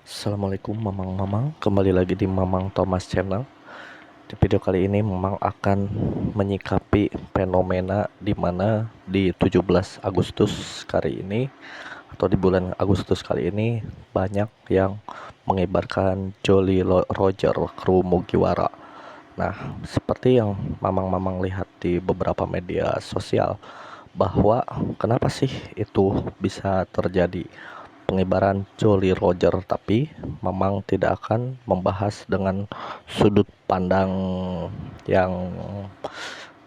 Assalamualaikum Mamang-Mamang, kembali lagi di Mamang Thomas Channel. Di video kali ini Mamang akan menyikapi fenomena di mana di 17 Agustus kali ini atau di bulan Agustus kali ini banyak yang mengibarkan Jolly Roger kru Mugiwara. Nah, seperti yang Mamang-Mamang lihat di beberapa media sosial, bahwa kenapa sih itu bisa terjadi pengibaran Jolly Roger, tapi memang tidak akan membahas dengan sudut pandang yang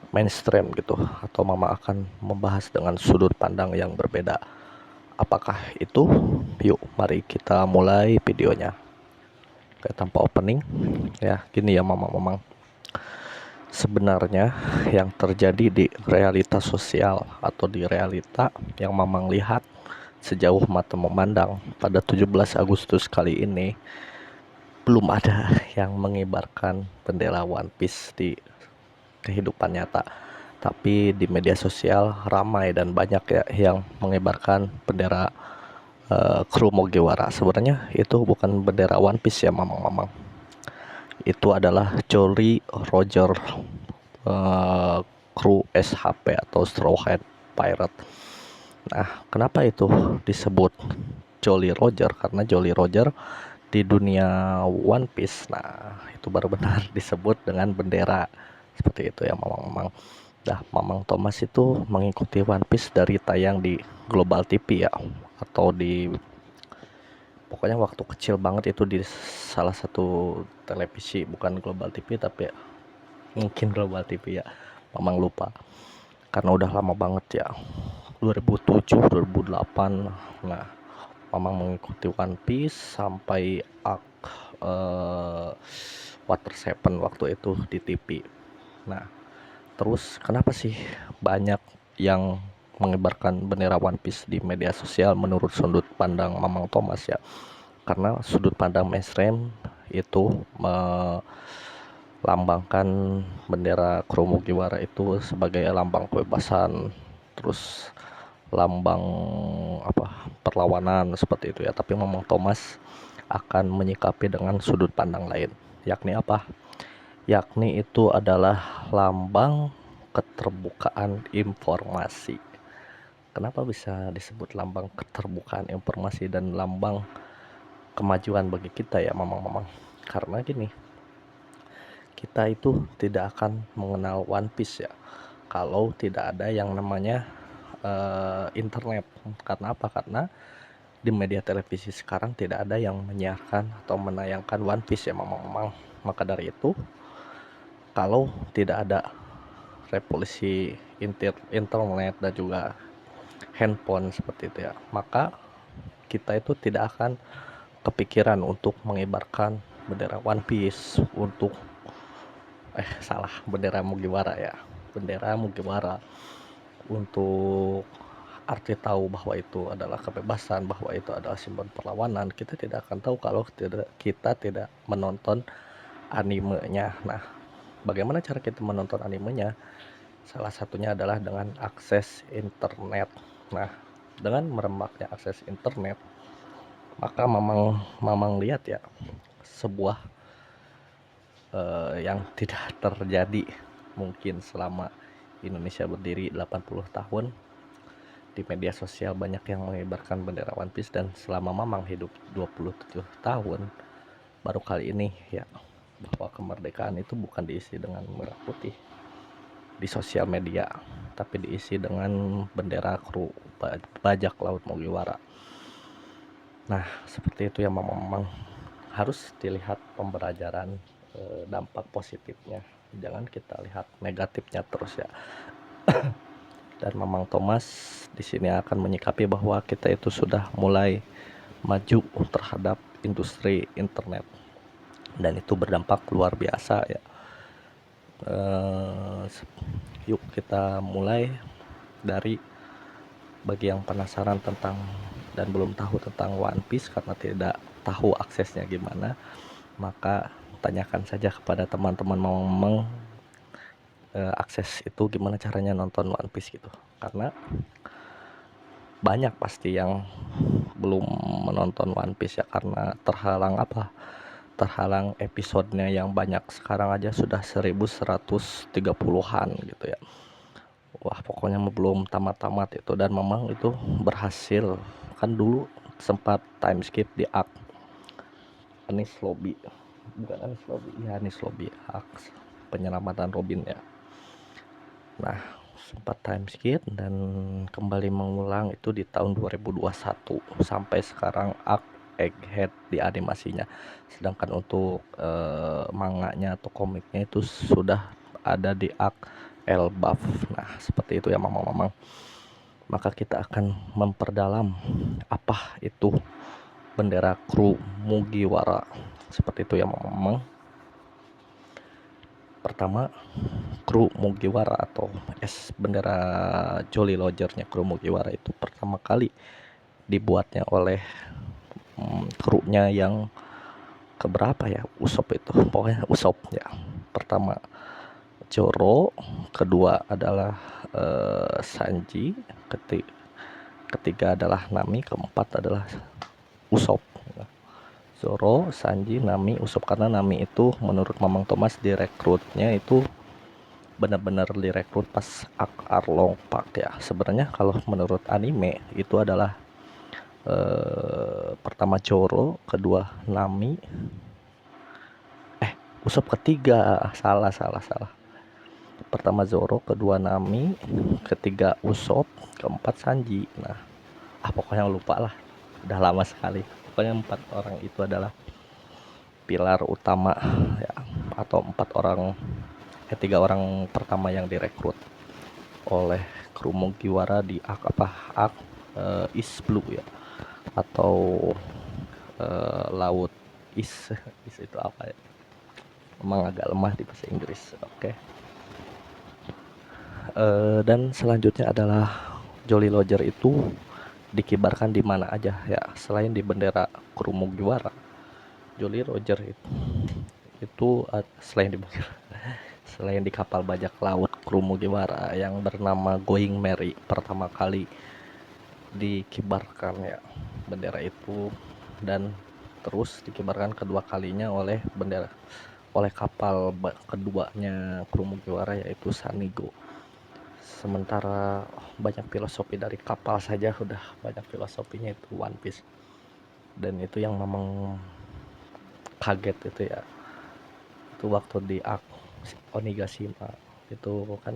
mainstream gitu, atau Mama akan membahas dengan sudut pandang yang berbeda. Apakah itu? Yuk mari kita mulai videonya. Oke, tanpa opening ya, gini ya Mama, memang sebenarnya yang terjadi di realitas sosial atau di realita yang Mamang lihat sejauh mata memandang pada 17 Agustus kali ini, belum ada yang mengibarkan bendera One Piece di kehidupan nyata. Tapi di media sosial ramai dan banyak ya yang mengibarkan bendera kru Mugiwara. Sebenarnya itu bukan bendera One Piece ya Mamang-Mamang. Itu adalah Jolly Roger uh, kru SHP atau Straw Hat Pirate. Nah, kenapa itu disebut Jolly Roger? Karena Jolly Roger di dunia One Piece, nah itu baru benar disebut dengan bendera seperti itu ya Mamang-Mamang. Nah, Mamang Thomas itu mengikuti One Piece dari tayang di Global TV ya, atau di pokoknya waktu kecil banget itu di salah satu televisi, bukan Global TV tapi ya, mungkin Global TV ya, Mamang lupa karena udah lama banget ya, 2007 2008. Nah, Mamang mengikuti One Piece sampai Water Seven waktu itu di TV. Nah, terus kenapa sih banyak yang mengibarkan bendera One Piece di media sosial menurut sudut pandang Mamang Thomas ya? Karena sudut pandang mainstream itu melambangkan bendera kru Mugiwara itu sebagai lambang kebebasan, terus lambang perlawanan seperti itu ya. Tapi Mamang Thomas akan menyikapi dengan sudut pandang lain, yakni apa? Yakni itu adalah lambang keterbukaan informasi. Kenapa bisa disebut lambang keterbukaan informasi dan lambang kemajuan bagi kita ya Mamang-Mamang? Karena gini, kita itu tidak akan mengenal One Piece ya kalau tidak ada yang namanya internet. Karena apa? Karena di media televisi sekarang tidak ada yang menyiarkan atau menayangkan One Piece ya Mamang-Mamang. Maka dari itu, kalau tidak ada revolusi internet dan juga handphone seperti itu ya, maka kita itu tidak akan kepikiran untuk mengibarkan bendera One Piece, untuk bendera Mugiwara ya, bendera Mugiwara, untuk arti tahu bahwa itu adalah kebebasan, bahwa itu adalah simbol perlawanan. Kita tidak akan tahu kalau kita tidak menonton animenya. Nah, bagaimana cara kita menonton animenya? Salah satunya adalah dengan akses internet. Nah, dengan merembaknya akses internet, maka mamang mamang lihat ya, sebuah yang tidak terjadi mungkin selama Indonesia berdiri 80 tahun. Di media sosial banyak yang mengibarkan bendera One Piece, dan selama mamang hidup 27 tahun, baru kali ini ya, bahwa kemerdekaan itu bukan diisi dengan merah putih di sosial media, tapi diisi dengan bendera kru bajak laut Mugiwara. Nah, seperti itu ya memang harus dilihat pembelajaran, dampak positifnya, jangan kita lihat negatifnya terus ya. Dan Mamang Thomas di sini akan menyikapi bahwa kita itu sudah mulai maju terhadap industri internet, dan itu berdampak luar biasa ya. Yuk kita mulai dari, bagi yang penasaran tentang dan belum tahu tentang One Piece karena tidak tahu aksesnya gimana, maka tanyakan saja kepada teman-teman Mamang, akses itu gimana caranya nonton One Piece gitu. Karena banyak pasti yang belum menonton One Piece ya, karena terhalang episodenya yang banyak. Sekarang aja sudah 1130-an gitu ya. Wah, pokoknya belum tamat-tamat itu, dan memang itu berhasil. Kan dulu sempat time skip di arc Enies Lobby, bukan Enies Lobby, ya Enies Lobby, arc penyelamatan Robin ya. Nah, sempat time skip dan kembali mengulang itu di tahun 2021 sampai sekarang arc Egghead di animasinya. Sedangkan untuk manganya atau komiknya itu sudah ada di arc Elbaf. Nah, seperti itu ya mamang-mamang. Maka kita akan memperdalam apa itu bendera kru Mugiwara. Seperti itu ya mamang-mamang. Pertama, kru Mugiwara atau bendera Jolly Roger-nya kru Mugiwara itu pertama kali dibuatnya oleh krunya yang keberapa ya, Usop itu, pokoknya Usop ya. Pertama Zoro, kedua adalah Sanji, ketiga adalah Nami, keempat adalah Usop. Zoro, Sanji, Nami, Usop. Karena Nami itu menurut Mamang Thomas direkrutnya itu benar-benar direkrut pas Arlong Park ya. Sebenarnya kalau menurut anime itu adalah pertama Zoro, kedua Nami, Usop ketiga, salah. Pertama Zoro, kedua Nami, ketiga Usop, keempat Sanji. Nah, pokoknya lupa lah, udah lama sekali. Pokoknya 4 orang itu adalah pilar utama ya, atau 3 orang pertama yang direkrut oleh kru Mugiwara di arc East Blue ya, atau laut is itu apa ya, emang agak lemah di bahasa Inggris. Oke. Dan selanjutnya adalah Jolly Roger itu dikibarkan di mana aja ya, selain di bendera kru Mugiwara. Jolly Roger itu selain di kapal bajak laut kru Mugiwara yang bernama Going Merry pertama kali dikibarkan ya bendera itu, dan terus dikibarkan kedua kalinya oleh kapal keduanya kru Mugiwara, yaitu Sanigo. Sementara banyak filosofi dari kapal saja udah banyak filosofinya itu One Piece, dan itu yang memang kaget itu ya. Itu waktu di arc Onigashima itu kan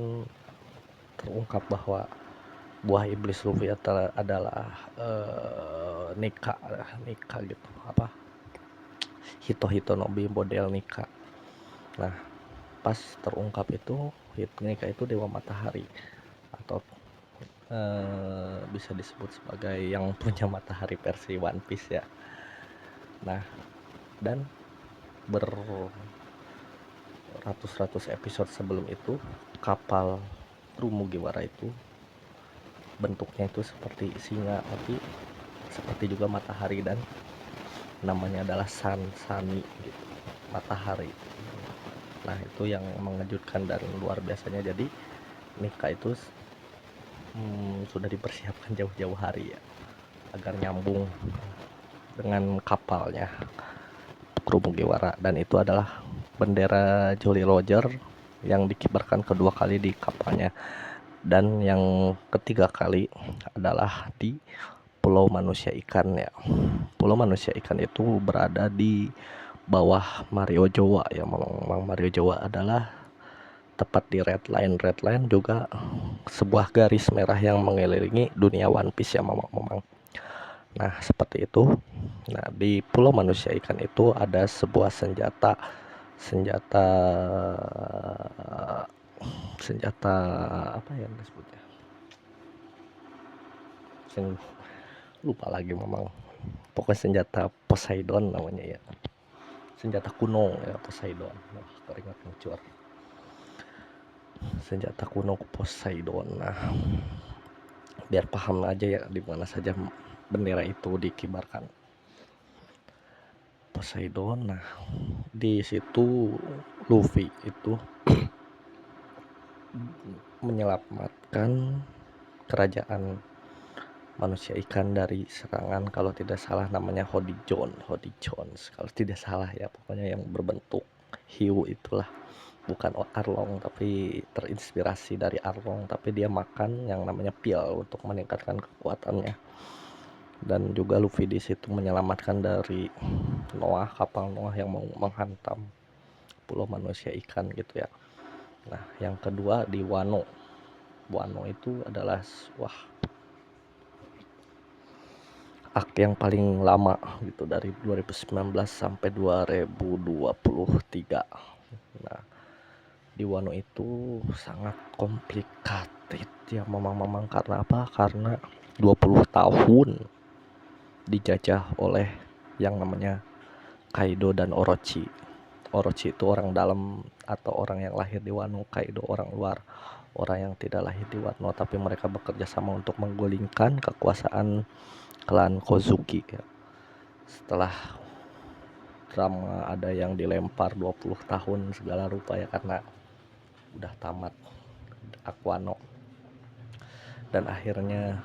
terungkap bahwa buah iblis Luffy adalah Nika gitu, apa, Hito Nobi model Nika. Nah, pas terungkap itu Nika itu dewa matahari, atau bisa disebut sebagai yang punya matahari versi One Piece ya. Nah, dan beratus-ratus episode sebelum itu kapal kru Mugiwara itu bentuknya itu seperti singa, tapi seperti juga matahari, dan namanya adalah Sani gitu, matahari. Nah, itu yang mengejutkan dan luar biasanya. Jadi Nika itu sudah dipersiapkan jauh-jauh hari ya, agar nyambung dengan kapalnya kru Mugiwara, dan itu adalah bendera Jolly Roger yang dikibarkan kedua kali di kapalnya, dan yang ketiga kali adalah di Pulau Manusia Ikan ya. Pulau Manusia Ikan itu berada di bawah Mario Jowa ya. Memang Mario Jowa adalah tepat di red line. Red line juga sebuah garis merah yang mengelilingi dunia One Piece ya memang. Nah, seperti itu. Nah, di Pulau Manusia Ikan itu ada sebuah senjata apa ya disebutnya, lupa lagi memang. Pokoknya senjata Poseidon namanya ya, senjata kuno ya Poseidon. Wah, keringat mencur. Senjata kuno Poseidon. Nah, biar paham aja ya di mana saja bendera itu dikibarkan. Poseidon. Nah, di situ Luffy itu menyelamatkan kerajaan manusia ikan dari serangan, kalau tidak salah namanya Hody Jones kalau tidak salah ya, pokoknya yang berbentuk hiu itulah, bukan arlong tapi terinspirasi dari arlong, tapi dia makan yang namanya pil untuk meningkatkan kekuatannya. Dan juga Luffy di situ menyelamatkan dari kapal Noah yang mau menghantam pulau manusia ikan gitu ya. Nah, yang kedua di Wano. Wano itu adalah arc yang paling lama gitu, dari 2019 sampai 2023. Nah, di Wano itu sangat complicated ya, memang karena apa? Karena 20 tahun dijajah oleh yang namanya Kaido dan Orochi. Orochi itu orang dalam atau orang yang lahir di Wano, Kaido orang luar, orang yang tidak lahir di Wano, tapi mereka bekerja sama untuk menggulingkan kekuasaan klan Kozuki ya. Setelah drama ada yang dilempar 20 tahun segala rupa ya, karena udah tamat Aquano, dan akhirnya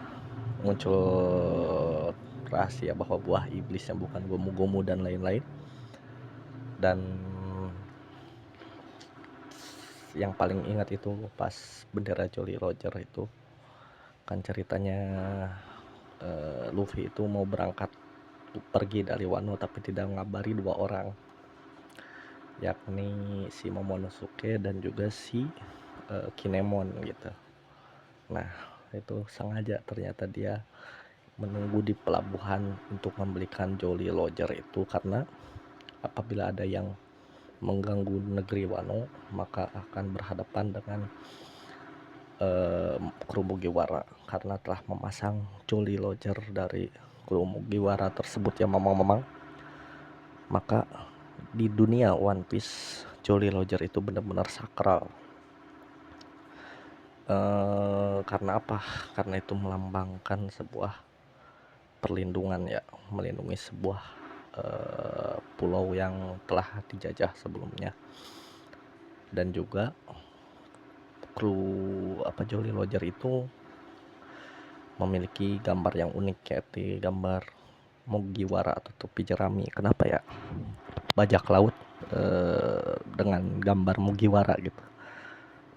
muncul rahasia bahwa buah iblis yang bukan gomu-gomu dan lain-lain. Dan yang paling ingat itu pas bendera Jolly Roger itu kan ceritanya, Luffy itu mau berangkat pergi dari Wano tapi tidak mengabari dua orang, yakni si Momonosuke dan juga si Kinemon gitu. Nah, itu sengaja ternyata dia menunggu di pelabuhan untuk membelikan Jolly Roger itu, karena apabila ada yang mengganggu negeri Wano maka akan berhadapan dengan kru Mugiwara, karena telah memasang Jolly Roger dari kru Mugiwara tersebut yang memang maka di dunia One Piece Jolly Roger itu benar-benar sakral. Karena apa? Karena itu melambangkan sebuah perlindungan ya, melindungi sebuah pulau yang telah dijajah sebelumnya. Dan juga kru Jolly Roger itu memiliki gambar yang unik, yaitu gambar Mugiwara atau topi jerami. Kenapa ya? Bajak laut dengan gambar Mugiwara gitu.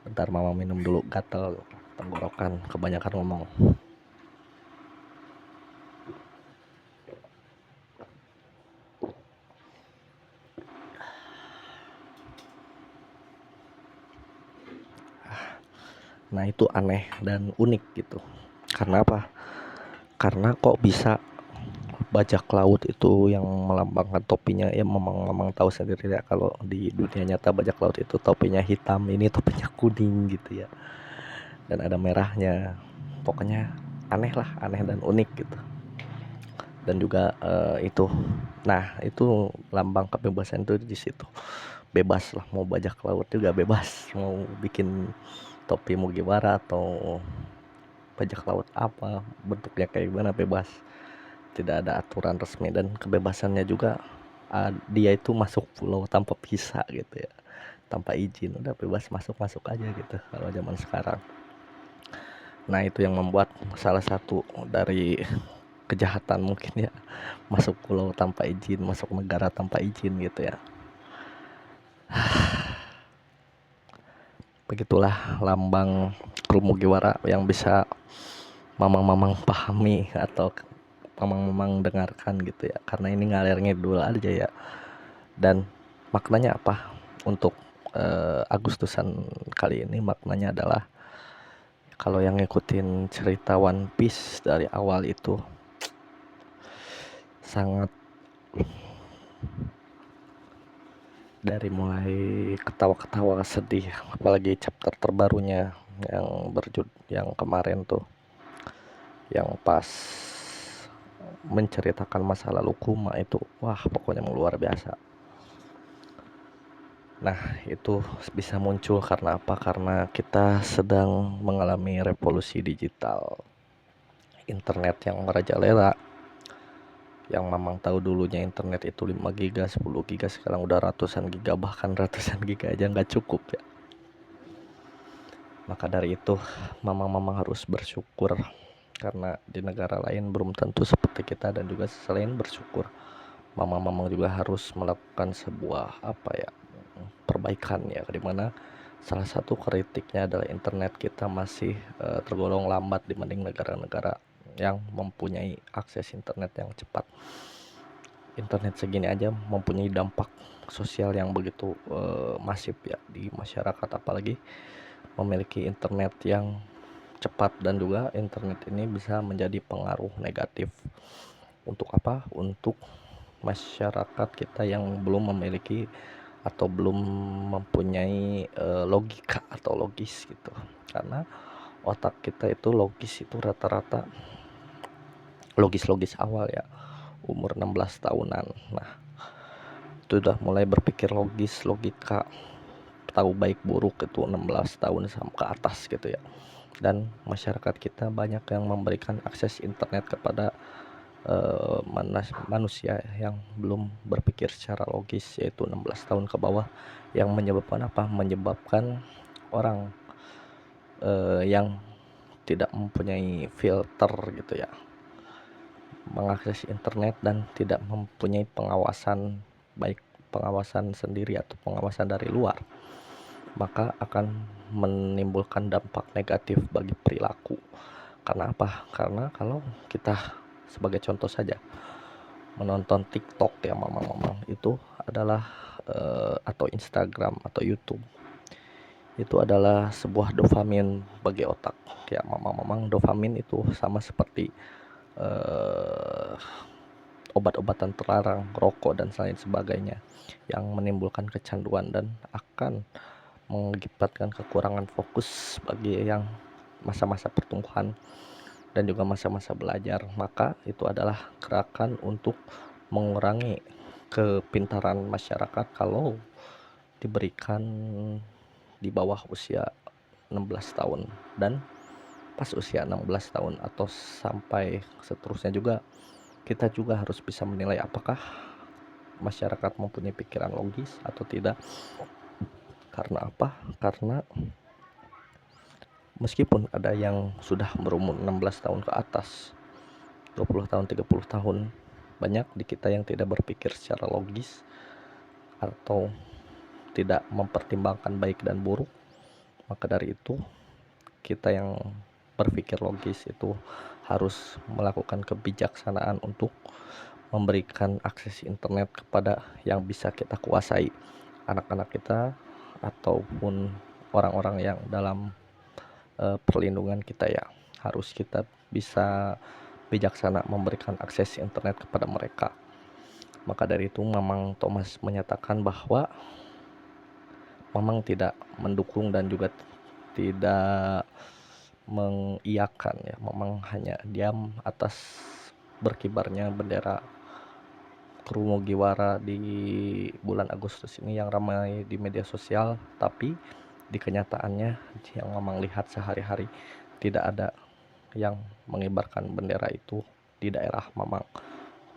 Bentar, mama minum dulu, gatel tenggorokan kebanyakan ngomong. Nah, itu aneh dan unik gitu. Karena apa? Karena kok bisa bajak laut itu yang melambangkan topinya ya, memang tahu sendiri ya, kalau di dunia nyata bajak laut itu topinya hitam, ini topinya kuning gitu ya, dan ada merahnya. Pokoknya aneh dan unik gitu. Dan juga itu, nah itu lambang kebebasan tuh di situ. Bebas lah, mau bajak laut juga bebas, mau bikin topi Mugiwara atau bajak laut apa bentuknya kayak gimana bebas, tidak ada aturan resmi. Dan kebebasannya juga, dia itu masuk pulau tanpa visa gitu ya, tanpa izin, udah bebas masuk aja gitu kalau zaman sekarang. Nah, itu yang membuat salah satu dari kejahatan mungkin ya, masuk pulau tanpa izin, masuk negara tanpa izin gitu ya. Begitulah lambang kru Mugiwara yang bisa mamang-mamang pahami atau mamang-mamang dengarkan gitu ya, karena ini ngalir ngidul aja ya. Dan maknanya apa untuk Agustusan kali ini? Maknanya adalah, kalau yang ngikutin cerita One Piece dari awal itu sangat, dari mulai ketawa-ketawa sedih, apalagi chapter terbarunya yang kemarin tuh, yang pas menceritakan masa lalu Kuma itu, wah pokoknya luar biasa. Nah, itu bisa muncul karena apa? Karena kita sedang mengalami revolusi digital, internet yang merajalela. Yang memang tahu dulunya internet itu 5 giga, 10 giga, sekarang udah ratusan giga, bahkan ratusan giga aja nggak cukup ya. Maka dari itu mamang-mamang harus bersyukur karena di negara lain belum tentu seperti kita. Dan juga selain bersyukur, mamang-mamang juga harus melakukan sebuah perbaikan ya, dimana salah satu kritiknya adalah internet kita masih tergolong lambat dibanding negara-negara yang mempunyai akses internet yang cepat. Internet segini aja mempunyai dampak sosial yang begitu masif ya di masyarakat, apalagi memiliki internet yang cepat. Dan juga internet ini bisa menjadi pengaruh negatif untuk untuk masyarakat kita yang belum memiliki atau belum mempunyai logika atau logis gitu. Karena otak kita itu logis itu rata-rata logis awal ya, umur 16 tahunan. Nah, itu udah mulai berpikir logis, logika, tahu baik buruk itu 16 tahun sampai ke atas gitu ya. Dan masyarakat kita banyak yang memberikan akses internet kepada manusia yang belum berpikir secara logis, yaitu 16 tahun ke bawah, yang menyebabkan orang yang tidak mempunyai filter gitu ya, mengakses internet dan tidak mempunyai pengawasan, baik pengawasan sendiri atau pengawasan dari luar, maka akan menimbulkan dampak negatif bagi perilaku. Karena apa? Karena kalau kita sebagai contoh saja menonton TikTok ya, mamang-mamang, itu adalah atau Instagram atau YouTube, itu adalah sebuah dopamin bagi otak ya, mamang-mamang. Dopamin itu sama seperti obat-obatan terlarang, rokok dan lain sebagainya, yang menimbulkan kecanduan dan akan mengakibatkan kekurangan fokus bagi yang masa-masa pertumbuhan dan juga masa-masa belajar. Maka itu adalah gerakan untuk mengurangi kepintaran masyarakat kalau diberikan di bawah usia 16 tahun. Dan pas usia 16 tahun atau sampai seterusnya juga, kita juga harus bisa menilai apakah masyarakat mempunyai pikiran logis atau tidak. Karena apa? Karena meskipun ada yang sudah berumur 16 tahun ke atas, 20 tahun, 30 tahun, banyak di kita yang tidak berpikir secara logis atau tidak mempertimbangkan baik dan buruk. Maka dari itu, kita yang berpikir logis itu harus melakukan kebijaksanaan untuk memberikan akses internet kepada yang bisa kita kuasai, anak-anak kita ataupun orang-orang yang dalam perlindungan kita ya. Harus kita bisa bijaksana memberikan akses internet kepada mereka. Maka dari itu, Mamang Thomas menyatakan bahwa Mamang tidak mendukung dan juga tidak mengiyakan ya, Mamang hanya diam atas berkibarnya bendera Kerumogiwara di bulan Agustus ini yang ramai di media sosial. Tapi di kenyataannya yang Mamang lihat sehari-hari, tidak ada yang mengibarkan bendera itu di daerah Mamang.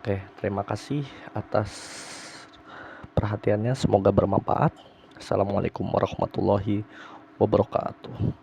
Oke, terima kasih atas perhatiannya, semoga bermanfaat. Assalamualaikum warahmatullahi wabarakatuh.